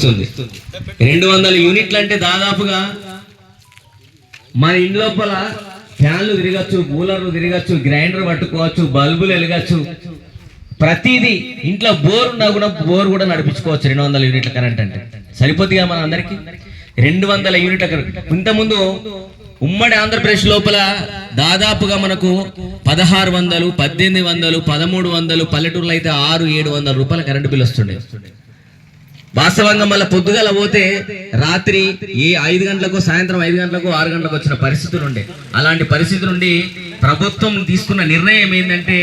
వర్తిస్తుంది. 200 యూనిట్లు అంటే దాదాపుగా మన ఇంటి లోపల ఫ్యాన్లు తిరగచ్చు, కూలర్లు తిరగచ్చు, గ్రైండర్ పట్టుకోవచ్చు, బల్బులు వెలగచ్చు, ప్రతిదీ ఇంట్లో బోర్ ఉన్నా కూడా బోర్ కూడా నడిపించుకోవచ్చు. 200 యూనిట్ల కరెంట్ అంటే సరిపోతుందిగా మన అందరికి. 200 యూనిట్ల కరెంట్. ఇంతకుముందు ఉమ్మడి ఆంధ్రప్రదేశ్ లోపల దాదాపుగా మనకు 1600, 1800, 1300, పల్లెటూరులో అయితే 600-700 రూపాయల కరెంటు బిల్ వస్తుండే. వాస్తవంగా మళ్ళీ పొద్దుగల పోతే రాత్రి 5 గంటలకు, సాయంత్రం 5 గంటలకు, 6 గంటలకు వచ్చిన పరిస్థితులు ఉండే. అలాంటి పరిస్థితి నుండి ప్రభుత్వం తీసుకున్న నిర్ణయం ఏంటంటే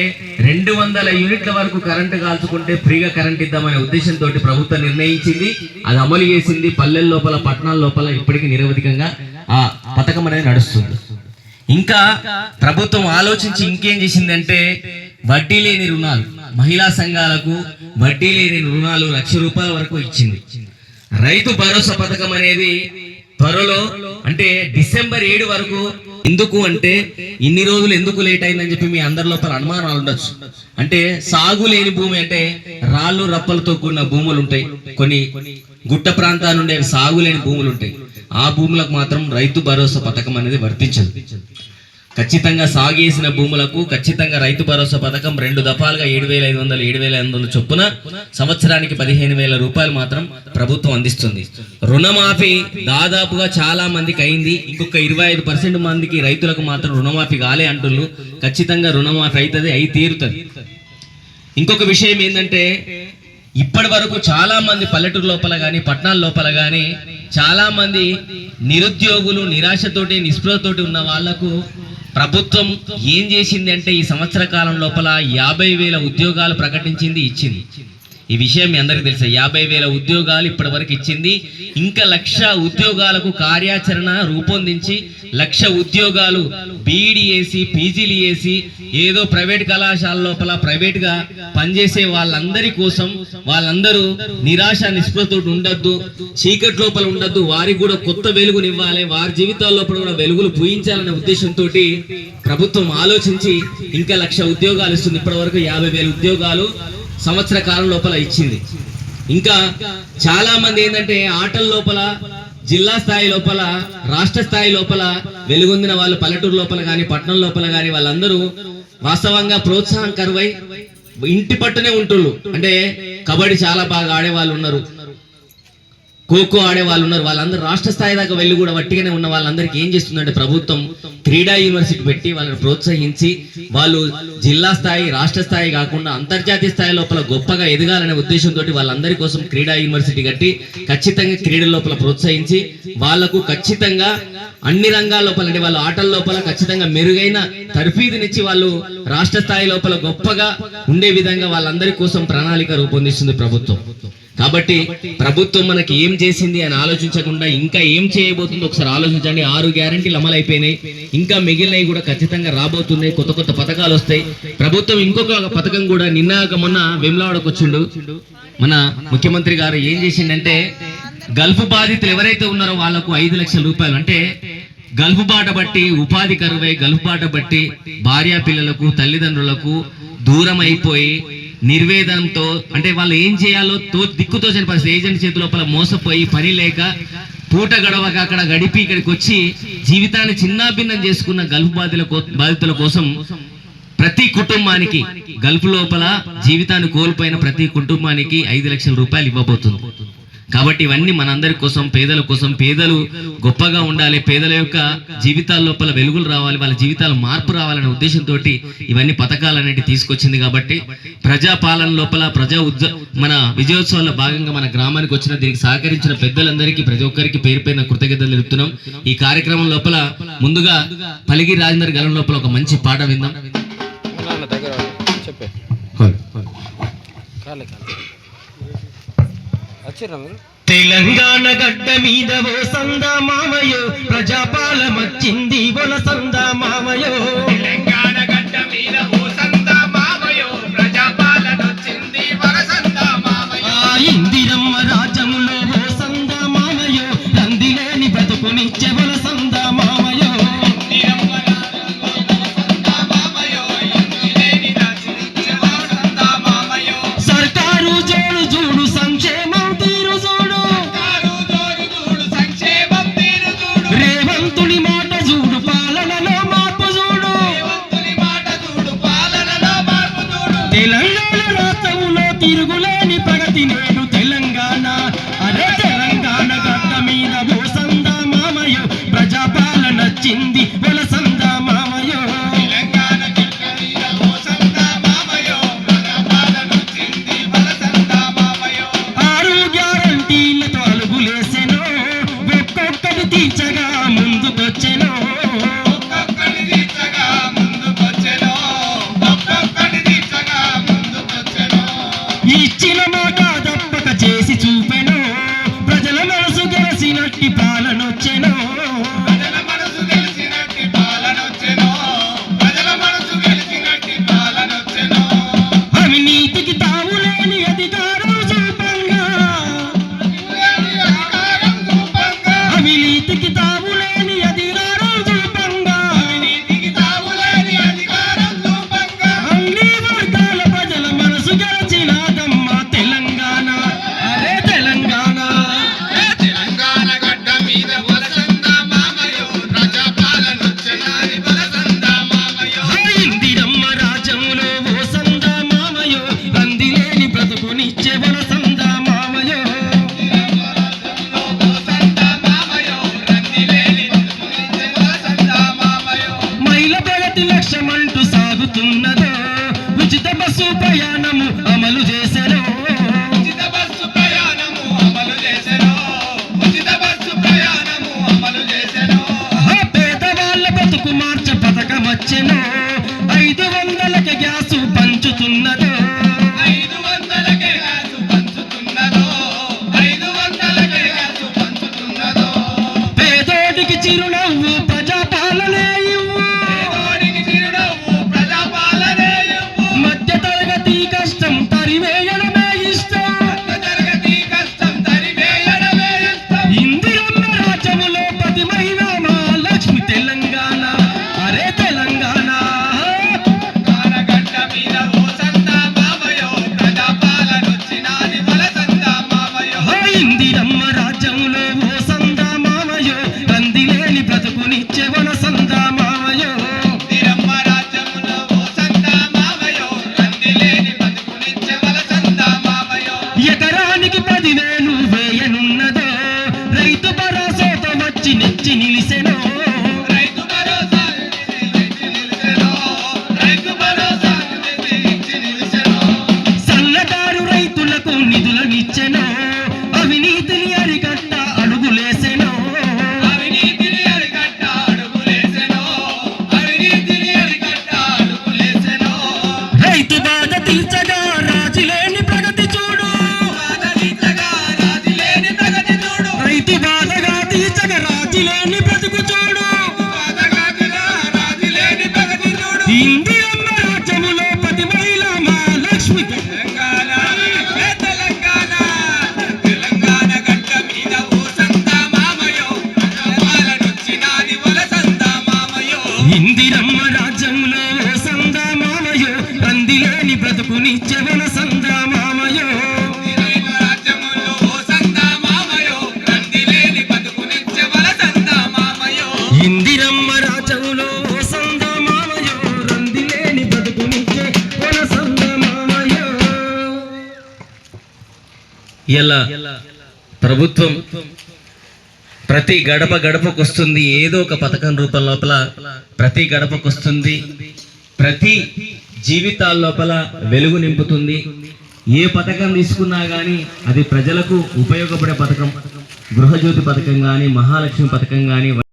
200 యూనిట్ల వరకు కరెంటు కాల్చుకుంటే ఫ్రీగా కరెంట్ ఇద్దామనే ఉద్దేశంతో ప్రభుత్వం నిర్ణయించింది. అది అమలు చేసింది. పల్లెల లోపల, పట్టణాల లోపల ఇప్పటికీ నిరవధికంగా ఆ పథకం అనేది నడుస్తుంది. ఇంకా ప్రభుత్వం ఆలోచించి ఇంకేం చేసిందంటే వడ్డీ లేని రుణాలు, మహిళా సంఘాలకు వడ్డీ లేని రుణాలు 1,00,000 రూపాయల వరకు ఇచ్చింది. రైతు భరోసా పథకం అనేది త్వరలో అంటే డిసెంబర్ 7 వరకు. ఎందుకు అంటే ఇన్ని రోజులు ఎందుకు లేట్ అయిందని చెప్పి మీ అందరి లోపల అనుమానాలు ఉండొచ్చు. అంటే సాగు లేని భూమి అంటే రాళ్ళు రప్పలతో కూడిన భూములు ఉంటాయి, కొన్ని గుట్ట ప్రాంతాల నుండి సాగు లేని భూములు ఉంటాయి. ఆ భూములకు మాత్రం రైతు భరోసా పథకం అనేది వర్తించదు. ఖచ్చితంగా సాగేసిన భూములకు ఖచ్చితంగా రైతు భరోసా పథకం 2 దఫాలుగా 7,500, 7,500 చొప్పున సంవత్సరానికి 15,000 రూపాయలు మాత్రం ప్రభుత్వం అందిస్తుంది. రుణమాఫీ దాదాపుగా చాలా మందికి అయింది. ఇంకొక 25% మందికి రైతులకు మాత్రం రుణమాఫీ కాలే అంటున్నారు. ఖచ్చితంగా రుణమాఫీ అవుతుంది, అయి తీరుతుంది. ఇంకొక విషయం ఏంటంటే ఇప్పటి వరకు చాలా మంది పల్లెటూరు లోపల కానీ, పట్టణాల లోపల కానీ చాలా మంది నిరుద్యోగులు, నిరాశతోటి, నిస్పృహతోటి ఉన్న వాళ్లకు ప్రభుత్వం ఏం చేసింది అంటే ఈ సంవత్సర కాలం లోపల 50,000 ఉద్యోగాలు ప్రకటించింది, ఇచ్చింది. ఈ విషయం మీ అందరికీ తెలుసు. 50,000 ఉద్యోగాలు ఇప్పటి వరకు ఇచ్చింది. ఇంకా 1,00,000 ఉద్యోగాలకు కార్యాచరణ రూపొందించి 1,00,000 ఉద్యోగాలు బీఈడీ చేసి, పీజీలు చేసి, ఏదో ప్రైవేట్ కళాశాల లోపల ప్రైవేట్గా పనిచేసే వాళ్ళందరి కోసం, వాళ్ళందరూ నిరాశ నిస్పృహతో ఉండొద్దు, చీకటి లోపల ఉండొద్దు, వారికి కూడా కొత్త వెలుగునివ్వాలి, వారి జీవితాల లోపల కూడా వెలుగులు పూయించాలనే ఉద్దేశంతో ప్రభుత్వం ఆలోచించి ఇంకా 1,00,000 ఉద్యోగాలు ఇస్తుంది. ఇప్పటి వరకు 50,000 ఉద్యోగాలు సంవత్సర కాలం లోపల ఇచ్చింది. ఇంకా చాలా మంది ఏంటంటే ఆటల లోపల, జిల్లా స్థాయి లోపల, రాష్ట్ర స్థాయి లోపల వెలుగొందిన వాళ్ళు పల్లెటూరు లోపల కానీ, పట్టణం లోపల కానీ వాళ్ళందరూ వాస్తవంగా ప్రోత్సాహం కరువై ఇంటి పట్టునే ఉంటున్నారు. అంటే కబడ్డీ చాలా బాగా ఆడే వాళ్ళు ఉన్నారు, ఖోఖో ఆడే వాళ్ళు ఉన్నారు. వాళ్ళందరూ రాష్ట్ర స్థాయి దాకా వెళ్ళి కూడా వట్టిగానే ఉన్న వాళ్ళందరికీ ఏం చేస్తుందంటే ప్రభుత్వం క్రీడా యూనివర్సిటీ పెట్టి వాళ్ళని ప్రోత్సహించి వాళ్ళు జిల్లా స్థాయి, రాష్ట్ర స్థాయి కాకుండా అంతర్జాతీయ స్థాయి లోపల గొప్పగా ఎదగాలనే ఉద్దేశంతో వాళ్ళందరి కోసం క్రీడా యూనివర్సిటీ కట్టి ఖచ్చితంగా క్రీడల లోపల ప్రోత్సహించి వాళ్లకు ఖచ్చితంగా అన్ని రంగాల లోపల అంటే వాళ్ళ ఆటల లోపల ఖచ్చితంగా మెరుగైన తర్ఫీదునిచ్చి వాళ్ళు రాష్ట్ర స్థాయి లోపల గొప్పగా ఉండే విధంగా వాళ్ళందరి కోసం ప్రణాళిక రూపొందిస్తుంది ప్రభుత్వం. కాబట్టి ప్రభుత్వం మనకి ఏం చేసింది అని ఆలోచించకుండా ఇంకా ఏం చేయబోతుందో ఒకసారి ఆలోచించండి. 6 గ్యారంటీలు అమలైపోయినాయి, ఇంకా మిగిలినవి కూడా ఖచ్చితంగా రాబోతున్నాయి. కొత్త కొత్త పథకాలు వస్తాయి. ప్రభుత్వం ఇంకొక పథకం కూడా మొన్న వేములవాడకు వచ్చిండు మన ముఖ్యమంత్రి గారు. ఏం చేసిండంటే గల్ఫ్ బాధితులు ఎవరైతే ఉన్నారో వాళ్లకు 5 లక్షల రూపాయలు, అంటే గల్ఫ్ బాట బట్టి ఉపాధి కరువై, గల్ఫ్ బాట బట్టి భార్యా పిల్లలకు, తల్లిదండ్రులకు దూరం అయిపోయి నిర్వేదంతో అంటే వాళ్ళు ఏం చేయాలో దిక్కుతోచని పరిస్థితి, ఏజెంట్ చేతి లోపల మోసపోయి పని లేక పూట గడవక అక్కడ గడిపి ఇక్కడికి వచ్చి జీవితాన్ని చిన్నాభిన్నం చేసుకున్న గల్ఫ్ బాధితుల కోసం ప్రతి కుటుంబానికి, గల్ఫ్ లోపల జీవితాన్ని కోల్పోయిన ప్రతి కుటుంబానికి 5 లక్షల రూపాయలు ఇవ్వబోతుంది. కాబట్టి ఇవన్నీ మనందరి కోసం, పేదల కోసం, పేదలు గొప్పగా ఉండాలి, పేదల యొక్క జీవితాల లోపల వెలుగులు రావాలి, వాళ్ళ జీవితాల మార్పు రావాలనే ఉద్దేశంతో ఇవన్నీ పథకాలన్నిటి తీసుకొచ్చింది. కాబట్టి ప్రజాపాలన లోపల మన విజయోత్సవాల్లో భాగంగా మన గ్రామానికి వచ్చిన దీనికి సహకరించిన పెద్దలందరికీ ప్రతి ఒక్కరికి పేరు పేరున కృతజ్ఞతలు తెలుపుతున్నాం. ఈ కార్యక్రమం లోపల ముందుగా పలిగి రాజేందర్ గలం లోపల ఒక మంచి పాట విందాం. తెలంగాణ గడ్డ మీద ఓ సందా మామయో, ప్రజాపాలన వచ్చింది ఓల సందా మామయో. తెలంగాణ గడ్డ మీద ఓ సందా మామయో, ప్రజాపాలన వచ్చింది ఓల సందా మామయో. ఇందిరమ్మ రాజ్యములో ఓ సందా మామయో, నందిలేని బతుకునిచ్చే ఓల సందా మామయో. సర్కారు జోడు జూడు సంక్షేమం తీరు చూడు, తీర్చగా ముందుకొచ్చెను ఒక్కొక్కటి తీర్చగా ముందుకొచ్చెను ఒక్కొక్కటి తీర్చగా ముందుకొచ్చెను ఇచ్చిన మాట తప్పక చేసి చూపెను ప్రజల మనసు గెలిసినట్టి పాలనొచ్చెను ప్రజల మనసు గెలిచినట్టి పాలనొచ్చెను ప్రజల మనసు గెలిచినట్టి పాలనొచ్చెను అవినీతికి తావులేని అధికారం చూపంగా అధికారం రూపంగా అవినీతికి తావులేని అధికారం చూపంగా నీతికి తావులేని అధికారం రూపంగా అన్ని వర్గాల ప్రజల మనసు గెలిచినాదమ్మ తెలంగాణ అరే తెలంగాణ తెలంగాణ గడ్డ మీద వలసంద మామయో ప్రజాపాలనొచ్చినాది వలసంద మామయో ఇందిరమ్మ రాజ్యములో ఓ సంద మామయో రందిలేని బ్రతుకునిచ్చే వలసంద మామయో వలసంద మామయో రందిలేని బతుకునిచ్చే వలసంద మామయో మహిళ ప్రగతి లక్ష్యమంటూ సాగుతున్నదో ఉచిత బస్సు ప్రయాణము అమలు చేసెను ఉచిత బస్సు ప్రయాణము అమలు చేసెను ఉచిత బస్సు ప్రయాణము అమలు చేసెను పేదవాళ్ళ బతుకు మార్చ పథకం వచ్చెను 500కి గ్యాసు పంచుతున్నదో 500కే గ్యాసు పంచుతున్నదో 500కే గ్యాసు పంచుతున్నదో పేదోడికి చిరునవ్వు ప్రజాపాలనే ఇవ్వు పేదోడికి చిరునవ్వు ప్రజాపాలనే ఇవ్వు మధ్య తరగతి కష్టం తరివేయడమే ఇష్టం తరగతి కష్టం తరివేయడమే ఇష్టం ఇందిరమ్మ రాజ్యములో ప్రతి మహిళ మా లక్ష్మి తెలంగాణ అరే తెలంగాణ కానగడ్డ మీద ఓ సంద మామయో ప్రజాపాలనొచ్చినాది వలసంద మామయో ఇందిరమ్మ రాజ్యములో ఓ సంద మామయో రందిలేని బ్రతుకునిచ్చే వలసంద మామయో తిరమ్మ రాజ్యములో ఓ సంద మామయో రందిలేని బతుకునిచ్చే వలసంద మామయో ఎకరానికి 10,000 వేయనున్నదో రైతు భరోసాతో వచ్చి నెచ్చి నిలిసెను రైతు భరోసా నిలిచి నిలిచెను రైతు భరోసా నిలిచి నిలిచెను సన్నదారు రైతులకు నిధులనిచ్చెను అవినీతిని అరికట్ట అడుగులేసెను అవినీతిని అరికట్ట అడుగులేసెను అవినీతిని అరికట్ట అడుగులేసెను రైతు బాధ తీర్చగా రాజులేని ప్రగతి చూడు బాధనిచ్చగా రాజులేని ప్రగతి చూడు రైతు బాధగా తీర్చగా రాజులేని బ్రతుకు చూడు బాధగాదురా రాజులేని ప్రగతి చూడు ఇందిరమ్మ రాజ్యములో ప్రతి మహిళ మా లక్ష్మి తెలంగాణ తెలంగాణ తెలంగాణ గడ్డ మీద ఓ సంత మామయో ప్రజాపాలనొచ్చినాది వలసంద మామయో ఇందిరమ్మ రాజ్యములో ఓ సంద మామయో అందిలేని బ్రతుకునిచ్చే వలసంద మామయో తిరైన రాజ్యములో ఓ సంత మామయో రందిలేని బతుకునిచ్చే వలసంద మామయో ఇందిరమ్మ రాజ్యములో ఓ సంద మామయో రందిలేని బ్రతుకునిచ్చే వలసంద మామయో ఇలా ప్రభుత్వం ప్రతి గడప గడపకు వస్తుంది, ఏదో ఒక పథకం రూపం లోపల ప్రతి గడపకు వస్తుంది, ప్రతి జీవితాల లోపల వెలుగు నింపుతుంది. ఏ పథకం తీసుకున్నా కానీ అది ప్రజలకు ఉపయోగపడే పథకం. గృహజ్యోతి పథకం కానీ, మహాలక్ష్మి పథకం కానీ